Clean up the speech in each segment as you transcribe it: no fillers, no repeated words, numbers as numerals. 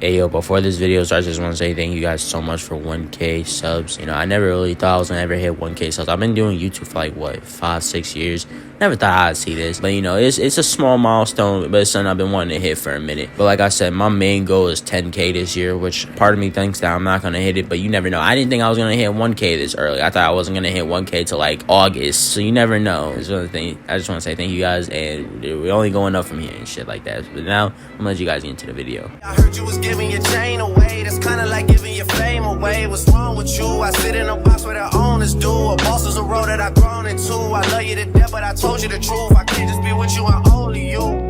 Hey, yo, before this video starts, I just want to say thank you guys so much for 1K subs. You know, I never really thought I was going to ever hit 1K subs. I've been doing YouTube for like, what, 5-6 years? Never thought I'd see this. But, you know, it's a small milestone, but it's something I've been wanting to hit for a minute. But like I said, my main goal is 10K this year, which part of me thinks that I'm not going to hit it, but you never know. I didn't think I was going to hit 1K this early. I thought I wasn't going to hit 1K till like August, so you never know. I just want to say thank you guys, and we're only going up from here and shit like that. But now, I'm going to let you guys get into the video. I heard you was giving your chain away. That's kind of like giving your fame away. What's wrong with you? I sit in a box where the owners do. A boss is a road that I've grown into. I love you to death, but I told you the truth. I can't just be with you and only you.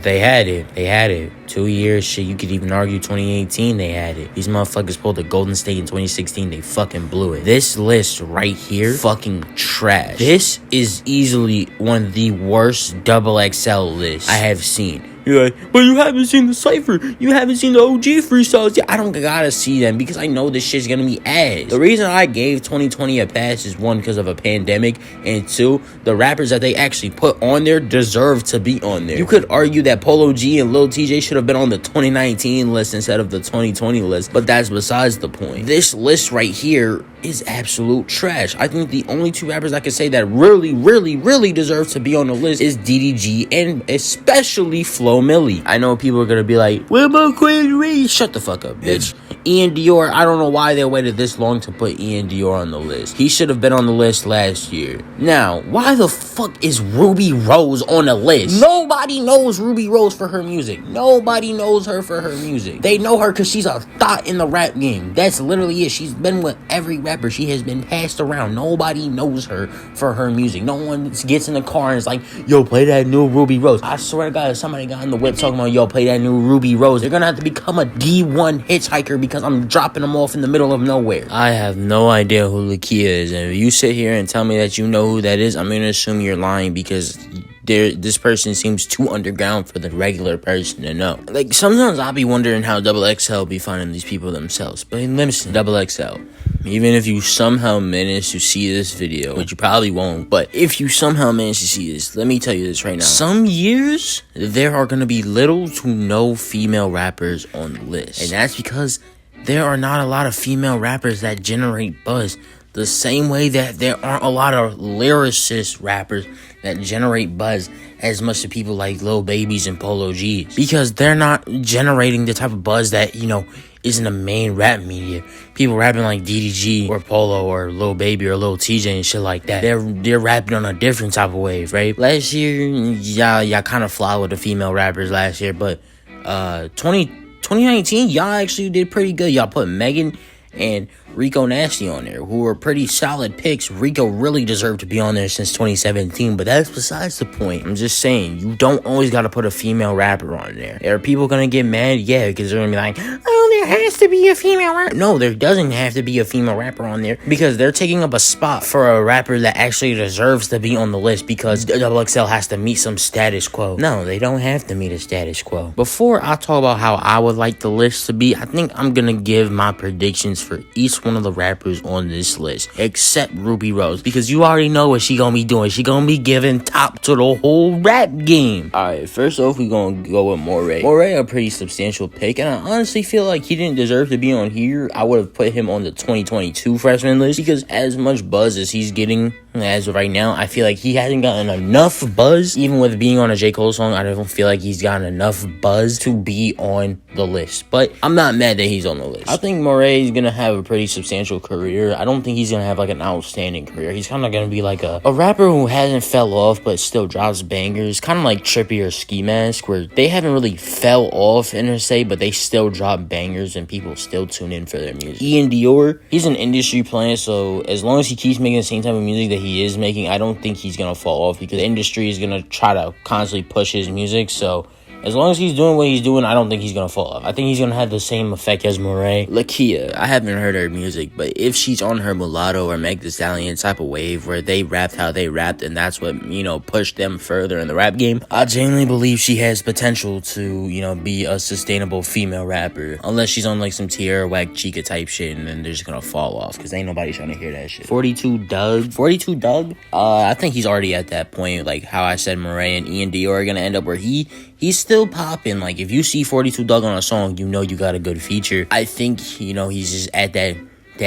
They had it. 2 years, shit, you could even argue 2018 they had it. These motherfuckers pulled the Golden State in 2016, they fucking blew it. This list right here, fucking trash. This is easily one of the worst XXL lists I have seen. You're like, but you haven't seen the Cypher. You haven't seen the OG freestyles. Yeah, I don't gotta see them because I know this shit's gonna be ass. The reason I gave 2020 a pass is one, because of a pandemic, and two, the rappers that they actually put on there deserve to be on there. You could argue that Polo G and Lil TJ should have been on the 2019 list instead of the 2020 list, but that's besides the point. This list right here is absolute trash. I think the only two rappers I can say that really deserve to be on the list is DDG and especially Flo Milli. I know people are gonna be like, what about Queen Reed? Shut the fuck up, bitch. Ian Dior, I don't know why they waited this long to put Ian Dior on the list. He should have been on the list last year. Now, why the fuck is Ruby Rose on the list? Nobody knows Ruby Rose for her music. Nobody knows her for her music. They know her because she's a thought in the rap game. That's literally it. She's been with every rapper. She has been passed around. Nobody knows her for her music. No one gets in the car and is like, yo, play that new Ruby Rose. I swear to God, if somebody got in the whip talking about, yo, play that new Ruby Rose, they're gonna have to become a D1 hitchhiker because I'm dropping them off in the middle of nowhere. I have no idea who Lakia is, and if you sit here and tell me that you know who that is, I'm gonna assume you're lying because this person seems too underground for the regular person to know. Like, sometimes I'll be wondering how XXL be finding these people themselves. But listen, XXL, even if you somehow manage to see this video, which you probably won't, but if you somehow manage to see this, let me tell you this right now. Some years, there are gonna be little to no female rappers on the list. And that's because there are not a lot of female rappers that generate buzz. The same way that there aren't a lot of lyricist rappers that generate buzz as much to people like Lil Babies and Polo G's. Because they're not generating the type of buzz that, you know, is in the main rap media. People rapping like DDG or Polo or Lil Baby or Lil TJ and shit like that. They're rapping on a different type of wave, right? Last year, y'all kind of fly with the female rappers last year, but 2019, y'all actually did pretty good. Y'all put Megan and Rico Nasty on there, who were pretty solid picks. Rico really deserved to be on there since 2017, but that's besides the point. I'm just saying, you don't always gotta put a female rapper on there. Are people gonna get mad? Yeah, because they're gonna be like, oh, there has to be a female rapper. No, there doesn't have to be a female rapper on there, because they're taking up a spot for a rapper that actually deserves to be on the list, because XXL has to meet some status quo. No, they don't have to meet a status quo. Before I talk about how I would like the list to be, I think I'm gonna give my predictions for each one of the rappers on this list, except Ruby Rose, because you already know what she gonna be doing. She gonna be giving top to the whole rap game. Alright, first off, we gonna go with Moray. Moray, a pretty substantial pick, and I honestly feel like he didn't deserve to be on here. I would have put him on the 2022 freshman list, because as much buzz as he's getting as of right now, I feel like he hasn't gotten enough buzz. Even with being on a J. Cole song, I don't feel like he's gotten enough buzz to be on the list. But I'm not mad that he's on the list. I think Moray is gonna have a pretty substantial career. I don't think he's gonna have like an outstanding career. He's kind of gonna be like a rapper who hasn't fell off but still drops bangers, kind of like Trippy or Ski Mask, where they haven't really fell off interstate, but they still drop bangers and people still tune in for their music. Ian Dior, he's an industry plant, so as long as he keeps making the same type of music that he is making, I don't think he's gonna fall off, because the industry is gonna try to constantly push his music. So as long as he's doing what he's doing, I don't think he's gonna fall off. I think he's gonna have the same effect as Moray. Lakia, I haven't heard her music, but if she's on her Mulatto or Meg Thee Stallion type of wave where they rapped how they rapped and that's what, you know, pushed them further in the rap game, I genuinely believe she has potential to, you know, be a sustainable female rapper. Unless she's on like some Tierra Whack Chica type shit and then they're just gonna fall off, because ain't nobody trying to hear that shit. 42 Doug, I think he's already at that point, like how I said Moray and Ian Dior are gonna end up where he he's still popping. Like, if you see 42 Dugg on a song, you know you got a good feature. I think, you know, he's just at that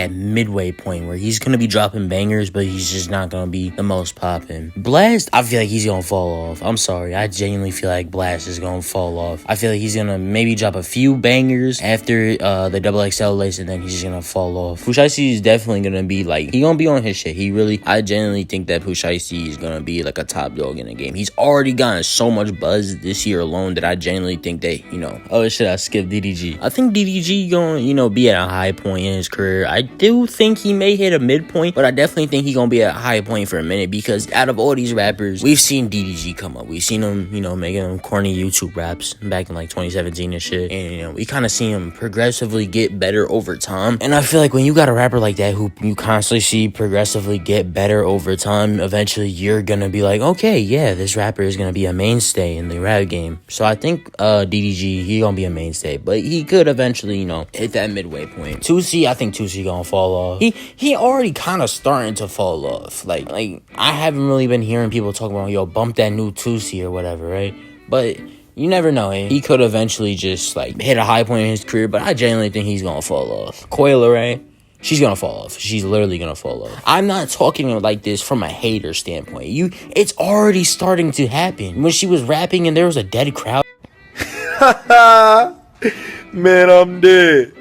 midway point where he's gonna be dropping bangers, but he's just not gonna be the most popping. Blast, I feel like he's gonna fall off. I'm sorry, I genuinely feel like Blast is gonna fall off. I feel like he's gonna maybe drop a few bangers after the XXL list, and then he's just gonna fall off. Push Icy is definitely gonna be like, he gonna be on his shit. I genuinely think that Push Icy is gonna be like a top dog in the game. He's already gotten so much buzz this year alone that I genuinely think that, you know, oh shit, I skipped DDG. I think DDG gonna, you know, be at a high point in his career. I do think he may hit a midpoint, but I definitely think he's gonna be at a high point for a minute, because out of all these rappers, we've seen DDG come up. We've seen him, you know, making them corny YouTube raps back in like 2017 and shit. And, you know, we kind of see him progressively get better over time. And I feel like when you got a rapper like that who you constantly see progressively get better over time, eventually you're gonna be like, okay, yeah, this rapper is gonna be a mainstay in the rap game. So I think DDG, he gonna be a mainstay, but he could eventually, you know, hit that midway point. 2C, I think 2C gonna fall off. He already kind of starting to fall off. Like I haven't really been hearing people talk about, yo, bump that new 2C or whatever, right? But you never know. He could eventually just like hit a high point in his career, but I genuinely think he's gonna fall off. Coil Ray, she's gonna fall off. She's literally gonna fall off. I'm not talking like this from a hater standpoint. It's already starting to happen. When she was rapping and there was a dead crowd. Man, I'm dead.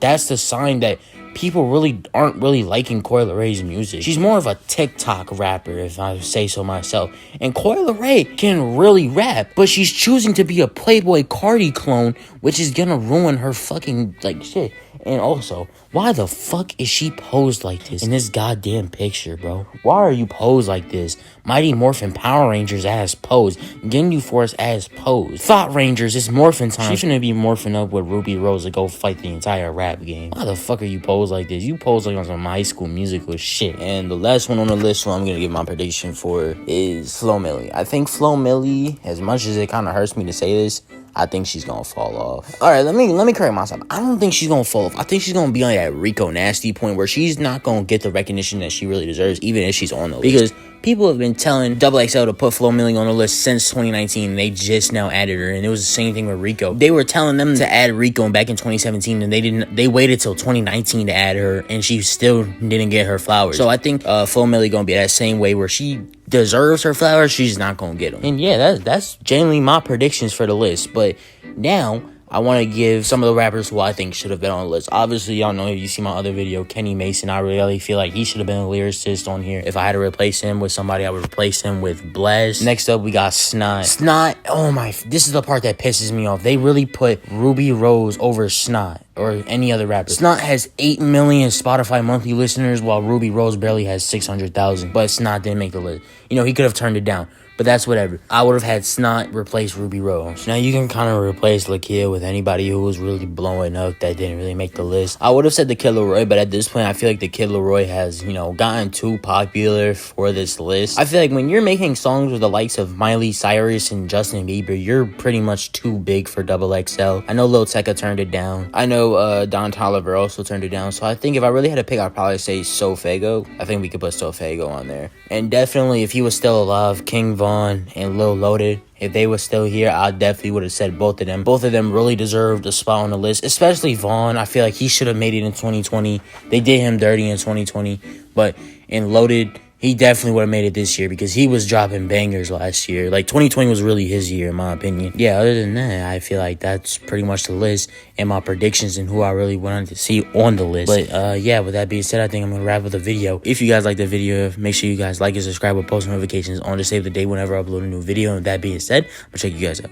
That's the sign that people really aren't really liking Coi Leray's music. She's more of a TikTok rapper, if I say so myself. And Coi Leray can really rap, but she's choosing to be a Playboy Cardi clone, which is gonna ruin her fucking, like, shit. And also, why the fuck is she posed like this in this goddamn picture, bro? Why are you posed like this? Mighty Morphin Power Rangers ass pose. Ginyu Force ass pose. Thought Rangers, it's morphin' time. She's gonna be morphing up with Ruby Rose to go fight the entire rap game. Why the fuck are you posed like this? You posed like on some High School Musical shit. And the last one on the list, what I'm gonna give my prediction for, is Flo Milli. I think Flo Milli, as much as it kind of hurts me to say this, I think she's gonna fall off. All right, let me correct myself. I don't think she's gonna fall off. I think she's gonna be on that Rico Nasty point where she's not gonna get the recognition that she really deserves, even if she's on the list. Because people have been telling XXL to put Flo Milli on the list since 2019. They just now added her, and it was the same thing with Rico. They were telling them to add Rico back in 2017, and they didn't. They waited till 2019 to add her, and she still didn't get her flowers. So I think Flo Milli gonna be that same way where she deserves her flowers, she's not gonna get them. And yeah, that's generally my predictions for the list. But now I want to give some of the rappers who I think should have been on the list. Obviously, y'all know, if you see my other video, Kenny Mason, I really feel like he should have been a lyricist on here. If I had to replace him with somebody, I would replace him with Blast. Next up, we got Snot. Snot, oh my, this is the part that pisses me off. They really put Ruby Rose over Snot or any other rapper. Snot has 8 million Spotify monthly listeners, while Ruby Rose barely has 600,000. But Snot didn't make the list. You know, he could have turned it down. But that's whatever. I would have had Snot replace Ruby Rose. Now you can kind of replace Lakia with anybody who was really blowing up that didn't really make the list. I would have said the Kid Laroi, but at this point, I feel like the Kid Laroi has, you know, gotten too popular for this list. I feel like when you're making songs with the likes of Miley Cyrus and Justin Bieber, you're pretty much too big for XXL. I know Lil Tecca turned it down. I know Don Toliver also turned it down. So I think if I really had to pick, I'd probably say Sofego. I think we could put Sofego on there. And definitely, if he was still alive, King Von and Lil Loaded, if they were still here, I definitely would have said both of them. Both of them really deserved a spot on the list, especially Vaughn. I feel like he should have made it in 2020. They did him dirty in 2020, but in Loaded, he definitely would have made it this year because he was dropping bangers last year. Like, 2020 was really his year, in my opinion. Yeah, other than that, I feel like that's pretty much the list and my predictions and who I really wanted to see on the list. But, yeah, with that being said, I think I'm going to wrap up the video. If you guys like the video, make sure you guys like and subscribe with post notifications on to save the date whenever I upload a new video. And with that being said, I'm going to check you guys out.